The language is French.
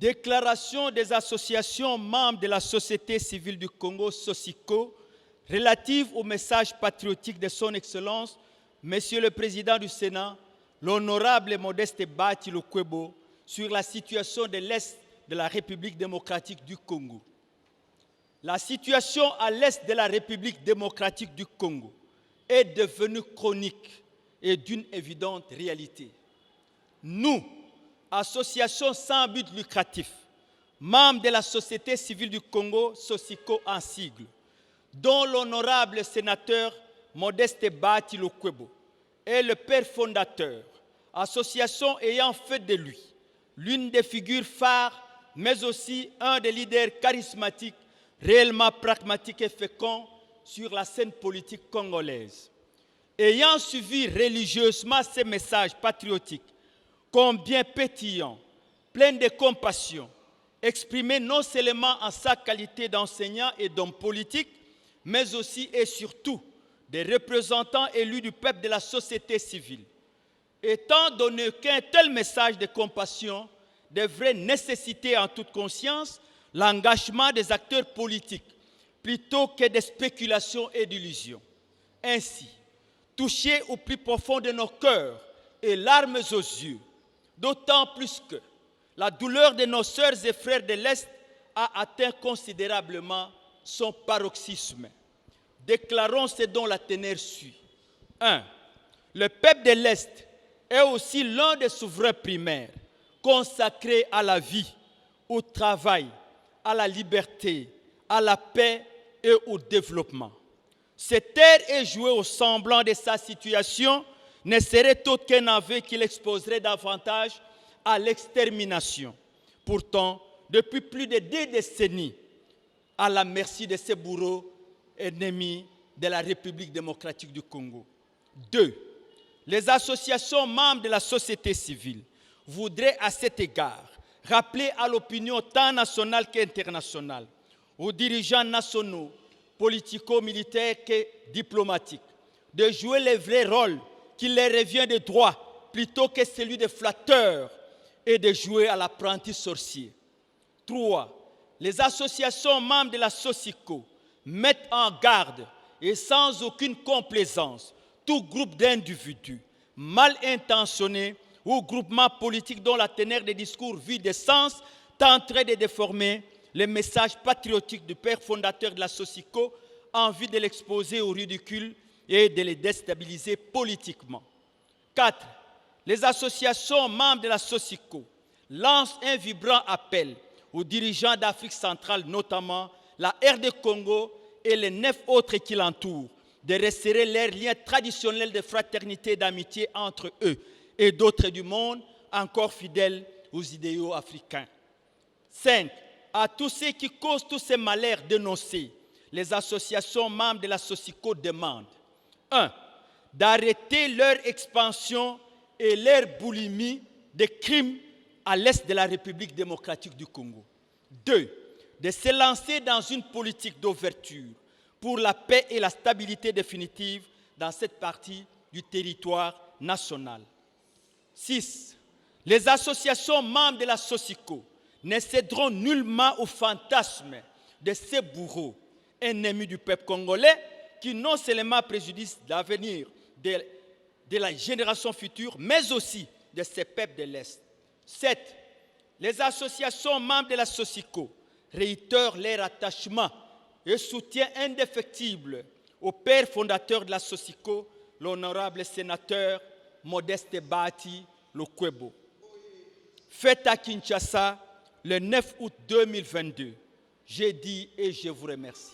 Déclaration des associations membres de la société civile du Congo, SOSICO, relative au message patriotique de son Excellence, Monsieur le Président du Sénat, l'honorable Modeste Bahati Lukwebo, sur la situation de l'Est de la République démocratique du Congo. La situation à l'Est de la République démocratique du Congo est devenue chronique et d'une évidente réalité. Nous, association sans but lucratif, membre de la société civile du Congo, SOSICO en sigle, dont l'honorable sénateur Modeste Bahati Lukwebo est le père fondateur, association ayant fait de lui l'une des figures phares, mais aussi un des leaders charismatiques, réellement pragmatiques et féconds sur la scène politique congolaise. Ayant suivi religieusement ces messages patriotiques, combien pétillants, pleins de compassion, exprimés non seulement en sa qualité d'enseignant et d'homme politique, mais aussi et surtout des représentants élus du peuple de la société civile. Étant donné qu'un tel message de compassion devrait nécessiter en toute conscience l'engagement des acteurs politiques plutôt que des spéculations et d'illusions. Ainsi, touchés au plus profond de nos cœurs et larmes aux yeux, d'autant plus que la douleur de nos sœurs et frères de l'Est a atteint considérablement son paroxysme. Déclarons ce dont la teneur suit. 1. Le peuple de l'Est est aussi l'un des souverains primaires consacrés à la vie, au travail, à la liberté, à la paix et au développement. Se taire et jouer au semblant de sa situation ne serait autre qu'un aveu qui l'exposerait davantage à l'extermination. Pourtant, depuis plus de 2 décennies, à la merci de ces bourreaux ennemis de la République démocratique du Congo. 2. Les associations membres de la société civile voudraient à cet égard rappeler à l'opinion tant nationale qu'internationale, aux dirigeants nationaux, politico-militaires que diplomatiques, de jouer le vrai rôle qui leur revient de droit plutôt que celui de flatteur et de jouer à l'apprenti sorcier. 3. Les associations membres de la SOSICO mettent en garde et sans aucune complaisance tout groupe d'individus mal intentionnés ou groupements politiques dont la teneur des discours vide de sens tenterait de déformer le message patriotique du père fondateur de la SOSICO en vue de l'exposer au ridicule et de les déstabiliser politiquement. 4. Les associations membres de la SOSICO lancent un vibrant appel aux dirigeants d'Afrique centrale, notamment la RD Congo et les 9 autres qui l'entourent, de resserrer leurs liens traditionnels de fraternité et d'amitié entre eux et d'autres du monde encore fidèles aux idéaux africains. 5. À tous ceux qui causent tous ces malheurs dénoncés, les associations membres de la SOSICO demandent 1. D'arrêter leur expansion et leur boulimie de crimes à l'est de la République démocratique du Congo. 2. De se lancer dans une politique d'ouverture pour la paix et la stabilité définitive dans cette partie du territoire national. 6. Les associations membres de la SOSICO ne céderont nullement au fantasme de ces bourreaux ennemis du peuple congolais qui non seulement préjudicent l'avenir de la génération future, mais aussi de ces peuples de l'Est. 7. Les associations membres de la SOSICO réitèrent leur attachement et soutien indéfectible au père fondateur de la SOSICO, l'honorable sénateur Modeste Bahati Lukwebo. Fête à Kinshasa le 9 août 2022. J'ai dit et je vous remercie.